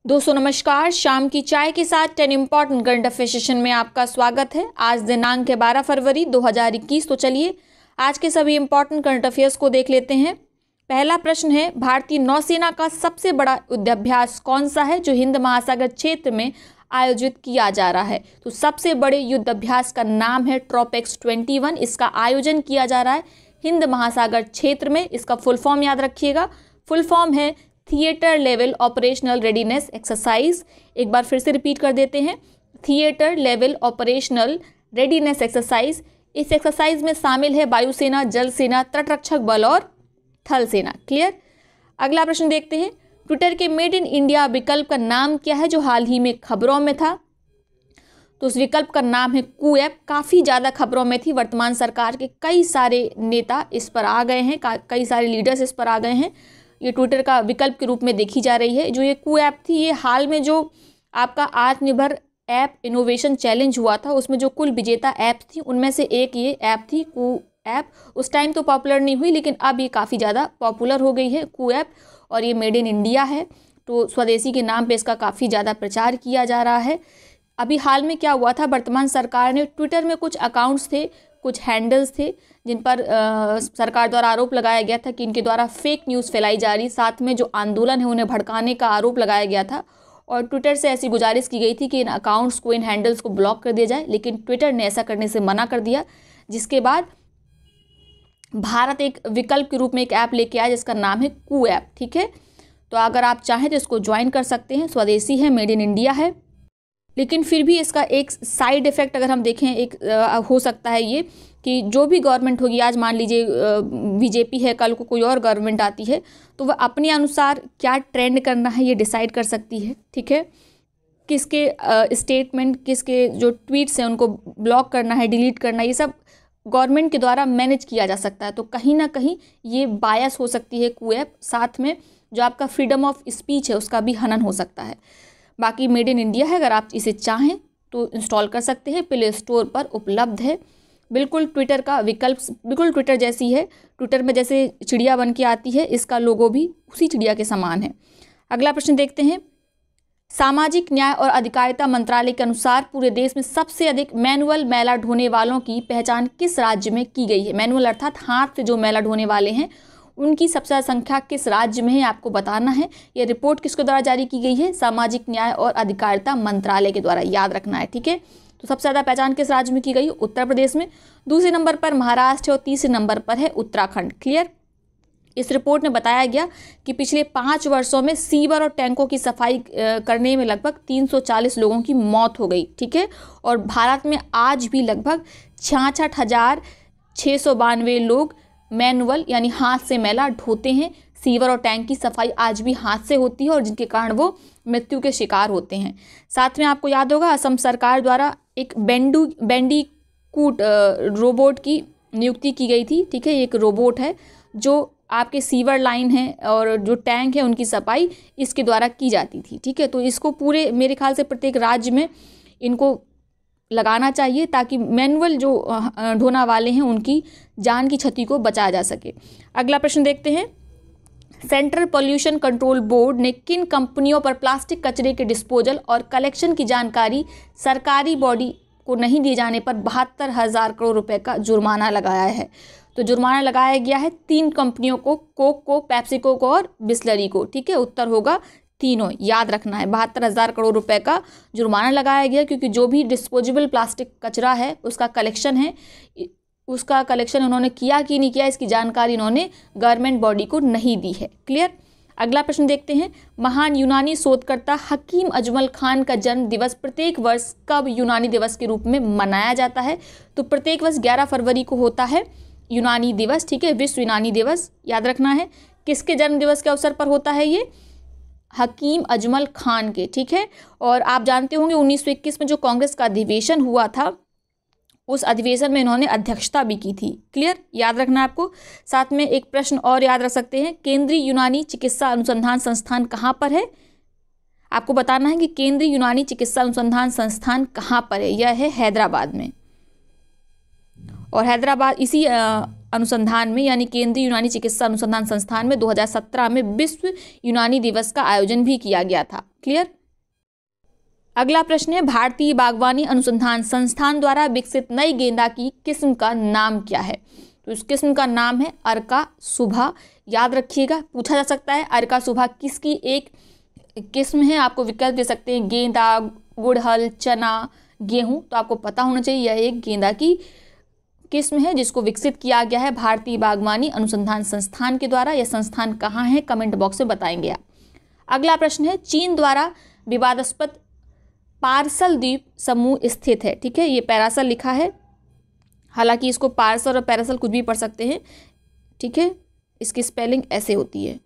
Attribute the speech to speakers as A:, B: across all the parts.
A: दोस्तों नमस्कार। शाम की चाय के साथ 10 इम्पॉर्टेंट करंट अफेयर सेशन में आपका स्वागत है। आज दिनांक है 12 फरवरी 2021। तो चलिए आज के सभी इम्पॉर्टेंट करंट अफेयर्स को देख लेते हैं। पहला प्रश्न है, भारतीय नौसेना का सबसे बड़ा युद्धाभ्यास कौन सा है जो हिंद महासागर क्षेत्र में आयोजित किया जा रहा है? तो सबसे बड़े युद्धाभ्यास का नाम है ट्रोपेक्स 21। इसका आयोजन किया जा रहा है हिंद महासागर क्षेत्र में। इसका फुल फॉर्म याद रखिएगा। फुल फॉर्म है theatre level operational readiness exercise. एक बार फिर से रिपीट कर देते हैं, theatre level operational readiness exercise. इस एक्सरसाइज में शामिल है वायुसेना, जल सेना, तटरक्षक बल और थल सेना। क्लियर। अगला प्रश्न देखते हैं, ट्विटर के मेड इन इंडिया विकल्प का नाम क्या है जो हाल ही में खबरों में था? तो उस विकल्प का नाम है कू ऐप। काफ़ी ज़्यादा खबरों में थी। वर्तमान सरकार के कई सारे नेता इस पर आ गए हैं, कई सारे लीडर्स इस पर आ गए हैं। ये ट्विटर का विकल्प के रूप में देखी जा रही है। जो ये कू ऐप थी, ये हाल में जो आपका आत्मनिर्भर ऐप इनोवेशन चैलेंज हुआ था उसमें जो कुल विजेता ऐप थी उनमें से एक ये ऐप थी कू ऐप। उस टाइम तो पॉपुलर नहीं हुई, लेकिन अब ये काफ़ी ज़्यादा पॉपुलर हो गई है कू ऐप। और ये मेड इन इंडिया है, तो स्वदेशी के नाम पे इसका काफ़ी ज़्यादा प्रचार किया जा रहा है। अभी हाल में क्या हुआ था, वर्तमान सरकार ने ट्विटर में कुछ अकाउंट्स थे, कुछ हैंडल्स थे जिन पर सरकार द्वारा आरोप लगाया गया था कि इनके द्वारा फेक न्यूज़ फैलाई जा रही, साथ में जो आंदोलन है उन्हें भड़काने का आरोप लगाया गया था। और ट्विटर से ऐसी गुजारिश की गई थी कि इन अकाउंट्स को, इन हैंडल्स को ब्लॉक कर दिया जाए, लेकिन ट्विटर ने ऐसा करने से मना कर दिया। जिसके बाद भारत एक विकल्प के रूप में एक ऐप लेके आया जिसका नाम है कू ऐप। ठीक है, तो अगर आप चाहें तो इसको ज्वाइन कर सकते हैं। स्वदेशी है, मेड इन इंडिया है, लेकिन फिर भी इसका एक साइड इफ़ेक्ट अगर हम देखें एक हो सकता है ये कि जो भी गवर्नमेंट होगी, आज मान लीजिए बीजेपी है, कल को कोई और गवर्नमेंट आती है, तो वह अपने अनुसार क्या ट्रेंड करना है ये डिसाइड कर सकती है। ठीक है, किसके स्टेटमेंट, किसके जो ट्वीट्स हैं उनको ब्लॉक करना है, डिलीट करना है, ये सब गवर्नमेंट के द्वारा मैनेज किया जा सकता है। तो कहीं ना कहीं ये बायस हो सकती है कू ऐप। साथ में जो आपका फ्रीडम ऑफ स्पीच है उसका भी हनन हो सकता है। बाकी मेड इन इंडिया है, अगर आप इसे चाहें तो इंस्टॉल कर सकते हैं, प्ले स्टोर पर उपलब्ध है। बिल्कुल ट्विटर का विकल्प, बिल्कुल ट्विटर जैसी है। ट्विटर में जैसे चिड़िया बन के आती है, इसका लोगो भी उसी चिड़िया के समान है। अगला प्रश्न देखते हैं, सामाजिक न्याय और अधिकारिता मंत्रालय के अनुसार पूरे देश में सबसे अधिक मैनुअल मैला ढोने वालों की पहचान किस राज्य में की गई है? मैनुअल अर्थात हाथ से जो मैला ढोने वाले हैं उनकी सबसे ज़्यादा संख्या किस राज्य में है आपको बताना है। ये रिपोर्ट किसके द्वारा जारी की गई है? सामाजिक न्याय और अधिकारिता मंत्रालय के द्वारा, याद रखना है। ठीक है, तो सबसे ज़्यादा पहचान किस राज्य में की गई? उत्तर प्रदेश में। दूसरे नंबर पर महाराष्ट्र और तीसरे नंबर पर है उत्तराखंड। क्लियर। इस रिपोर्ट में बताया गया कि पिछले 5 वर्षों में सीवर और टैंकों की सफाई करने में लगभग 340 लोगों की मौत हो गई। ठीक है, और भारत में आज भी लगभग 66,692 लोग मैनुअल यानी हाथ से मैला ढोते हैं। सीवर और टैंक की सफाई आज भी हाथ से होती है और जिनके कारण वो मृत्यु के शिकार होते हैं। साथ में आपको याद होगा असम सरकार द्वारा एक बैंडीकूट रोबोट की नियुक्ति की गई थी। ठीक है, एक रोबोट है जो आपके सीवर लाइन है और जो टैंक है उनकी सफाई इसके द्वारा की जाती थी। ठीक है, तो इसको पूरे मेरे ख्याल से प्रत्येक राज्य में इनको लगाना चाहिए ताकि मैनुअल जो ढोना वाले हैं उनकी जान की क्षति को बचाया जा सके। अगला प्रश्न देखते हैं, सेंट्रल पोल्यूशन कंट्रोल बोर्ड ने किन कंपनियों पर प्लास्टिक कचरे के डिस्पोजल और कलेक्शन की जानकारी सरकारी बॉडी को नहीं दिए जाने पर 72,000 करोड़ रुपए का जुर्माना लगाया है? तो जुर्माना लगाया गया है 3 कंपनियों को, कोक को, पेप्सिको को और बिस्लरी को। ठीक है, उत्तर होगा तीनों, याद रखना है। 72,000 करोड़ रुपए का जुर्माना लगाया गया क्योंकि जो भी डिस्पोजेबल प्लास्टिक कचरा है उसका कलेक्शन है, उसका कलेक्शन उन्होंने किया कि नहीं किया इसकी जानकारी इन्होंने गवर्नमेंट बॉडी को नहीं दी है। क्लियर। अगला प्रश्न देखते हैं, महान यूनानी शोधकर्ता हकीम अजमल खान का जन्म दिवस प्रत्येक वर्ष कब यूनानी दिवस के रूप में मनाया जाता है? तो प्रत्येक वर्ष 11 फरवरी को होता है यूनानी दिवस। ठीक है, विश्व यूनानी दिवस, याद रखना है। किसके जन्म दिवस के अवसर पर होता है ये? हकीम अजमल खान के। ठीक है, और आप जानते होंगे 1921 में जो कांग्रेस का अधिवेशन हुआ था उस अधिवेशन में इन्होंने अध्यक्षता भी की थी। क्लियर, याद रखना है आपको। साथ में एक प्रश्न और याद रख सकते हैं, केंद्रीय यूनानी चिकित्सा अनुसंधान संस्थान कहाँ पर है? आपको बताना है कि केंद्रीय यूनानी चिकित्सा अनुसंधान संस्थान कहाँ पर है। यह है हैदराबाद में, और हैदराबाद इसी अनुसंधान में यानी केंद्रीय यूनानी चिकित्सा अनुसंधान संस्थान में 2017 में विश्व यूनानी दिवस का आयोजन भी किया गया था। क्लियर। अगला प्रश्न है, भारतीय बागवानी अनुसंधान संस्थान द्वारा विकसित नई गेंदा की किस्म का नाम क्या है? तो इस किस्म का नाम है अर्का शुभा। याद रखिएगा, पूछा जा सकता है अर्का शुभा किसकी एक किस्म है। आपको विकल्प दे सकते हैं गेंदा, गुड़हल, चना, गेहूं। तो आपको पता होना चाहिए यह एक गेंदा की किस्म है जिसको विकसित किया गया है भारतीय बागवानी अनुसंधान संस्थान के द्वारा। यह संस्थान कहाँ है, कमेंट बॉक्स में बताएंगे आप। अगला प्रश्न है, चीन द्वारा विवादास्पद पार्सल द्वीप समूह स्थित है। ठीक है, ये पैरासल लिखा है, हालांकि इसको पार्सल और पैरासल कुछ भी पढ़ सकते हैं। ठीक है, इसकी स्पेलिंग ऐसे होती है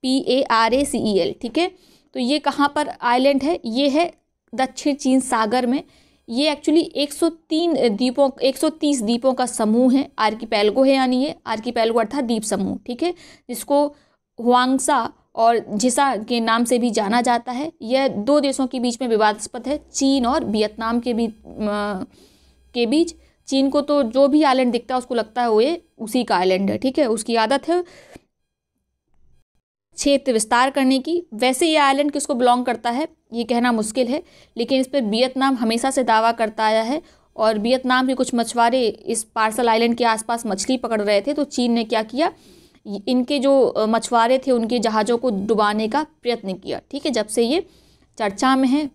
A: PARACEL। ठीक है, तो ये कहाँ पर आइलैंड है? ये है दक्षिण चीन सागर में। ये एक्चुअली 130 द्वीपों का समूह है, आर्किपेलगो है, यानी ये आर्किपेलगो अर्थात द्वीप समूह। ठीक है, जिसको हुआंगसा और झिसा के नाम से भी जाना जाता है। यह दो देशों के बीच में विवादास्पद है, चीन और वियतनाम के बीच। चीन को तो जो भी आइलैंड दिखता है उसको लगता है वो ये उसी का आइलैंड है। ठीक है, उसकी आदत है क्षेत्र विस्तार करने की। वैसे ये आइलैंड किसको बिलोंग करता है ये कहना मुश्किल है, लेकिन इस पर वियतनाम हमेशा से दावा करता आया है। और वियतनाम के कुछ मछुआरे इस पार्सल आइलैंड के आसपास मछली पकड़ रहे थे, तो चीन ने क्या किया, इनके जो मछुआरे थे उनके जहाज़ों को डुबाने का प्रयत्न किया। ठीक है, जब से ये चर्चा में है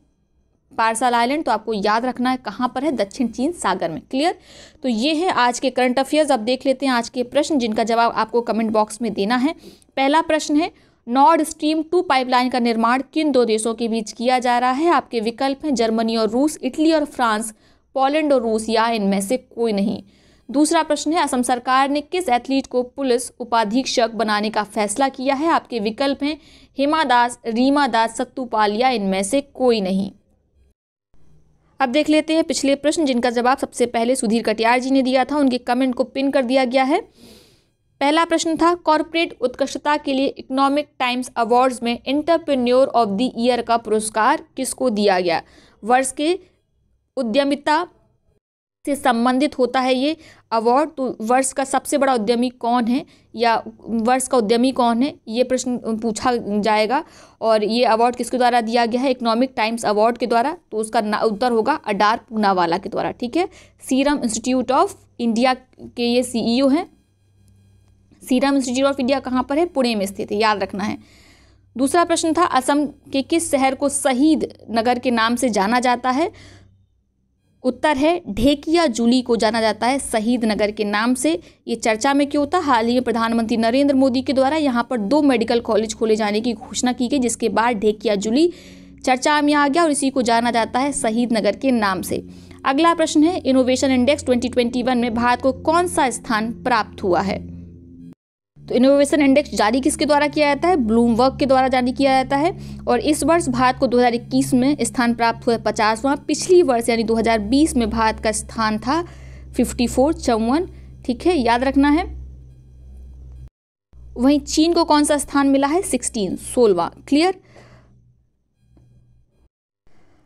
A: पार्सल आइलैंड, तो आपको याद रखना है कहाँ पर है, दक्षिण चीन सागर में। क्लियर। तो ये है आज के करंट अफेयर्स। अब देख लेते हैं आज के प्रश्न जिनका जवाब आपको कमेंट बॉक्स में देना है। पहला प्रश्न है, नॉर्ड स्ट्रीम 2 पाइपलाइन का निर्माण किन दो देशों के बीच किया जा रहा है? आपके विकल्प हैं जर्मनी और रूस, इटली और फ्रांस, पोलैंड और रूस, या इनमें से कोई नहीं। दूसरा प्रश्न है, असम सरकार ने किस एथलीट को पुलिस उपाधीक्षक बनाने का फैसला किया है? आपके विकल्प हैं हिमा दास, रीमा दास, सत्तूपाल, या इनमें से कोई नहीं। अब देख लेते हैं पिछले प्रश्न जिनका जवाब सबसे पहले सुधीर कटियार जी ने दिया था, उनके कमेंट को पिन कर दिया गया है। पहला प्रश्न था, कॉर्पोरेट उत्कृष्टता के लिए इकोनॉमिक टाइम्स अवार्ड्स में एंटरप्रेन्योर ऑफ द ईयर का पुरस्कार किसको दिया गया? वर्ष के उद्यमिता से संबंधित होता है ये अवार्ड। तो वर्ष का सबसे बड़ा उद्यमी कौन है या वर्ष का उद्यमी कौन है, ये प्रश्न पूछा जाएगा। और ये अवार्ड किसके द्वारा दिया गया है? इकोनॉमिक टाइम्स अवार्ड के द्वारा। तो उसका उत्तर होगा अडार पूनावाला के द्वारा। ठीक है, सीरम इंस्टीट्यूट ऑफ इंडिया के ये CEO हैं। सीरम इंस्टीट्यूट ऑफ इंडिया कहाँ पर है? पुणे में स्थित है, याद रखना है। दूसरा प्रश्न था, असम के किस शहर को शहीद नगर के नाम से जाना जाता है? उत्तर है ढेकियाजुली को जाना जाता है शहीद नगर के नाम से। ये चर्चा में क्यों था? हाल ही में प्रधानमंत्री नरेंद्र मोदी के द्वारा यहाँ पर 2 मेडिकल कॉलेज खोले जाने की घोषणा की गई, जिसके बाद ढेकियाजुली चर्चा में आ गया और इसी को जाना जाता है शहीद नगर के नाम से। अगला प्रश्न है, इनोवेशन इंडेक्स 2021 में भारत को कौन सा स्थान प्राप्त हुआ है? तो इनोवेशन इंडेक्स जारी किसके द्वारा किया जाता है? ब्लूमबर्ग के द्वारा जारी किया जाता है। और इस वर्ष भारत को 2021 में स्थान प्राप्त हुआ 50वां। पिछली वर्ष यानी 2020 में भारत का स्थान था 54। ठीक है, याद रखना है। वहीं चीन को कौन सा स्थान मिला है? 16वां। क्लियर।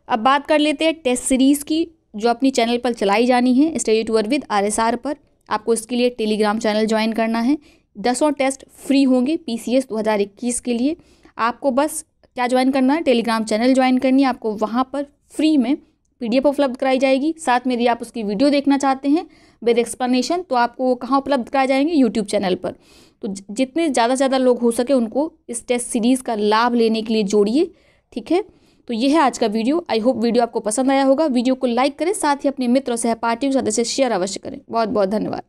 A: अब बात कर लेते हैं टेस्ट सीरीज की जो अपनी चैनल पर चलाई जानी है, स्टडी टूर विद RSR पर। आपको इसके लिए टेलीग्राम चैनल ज्वाइन करना है। 10 टेस्ट फ्री होंगे PCS 2021 के लिए। आपको बस क्या ज्वाइन करना है? टेलीग्राम चैनल ज्वाइन करनी है। आपको वहाँ पर फ्री में PDF उपलब्ध कराई जाएगी। साथ में यदि आप उसकी वीडियो देखना चाहते हैं विद एक्सप्लेनेशन, तो आपको कहाँ उपलब्ध कराए जाएंगे? यूट्यूब चैनल पर। तो जितने ज़्यादा से ज़्यादा लोग हो सके उनको इस टेस्ट सीरीज़ का लाभ लेने के लिए जोड़िए। ठीक है, तो ये है आज का वीडियो। आई होप वीडियो आपको पसंद आया होगा। वीडियो को लाइक करें, साथ ही अपने मित्र और सहपाठियों के साथ इसे शेयर अवश्य करें। बहुत बहुत धन्यवाद।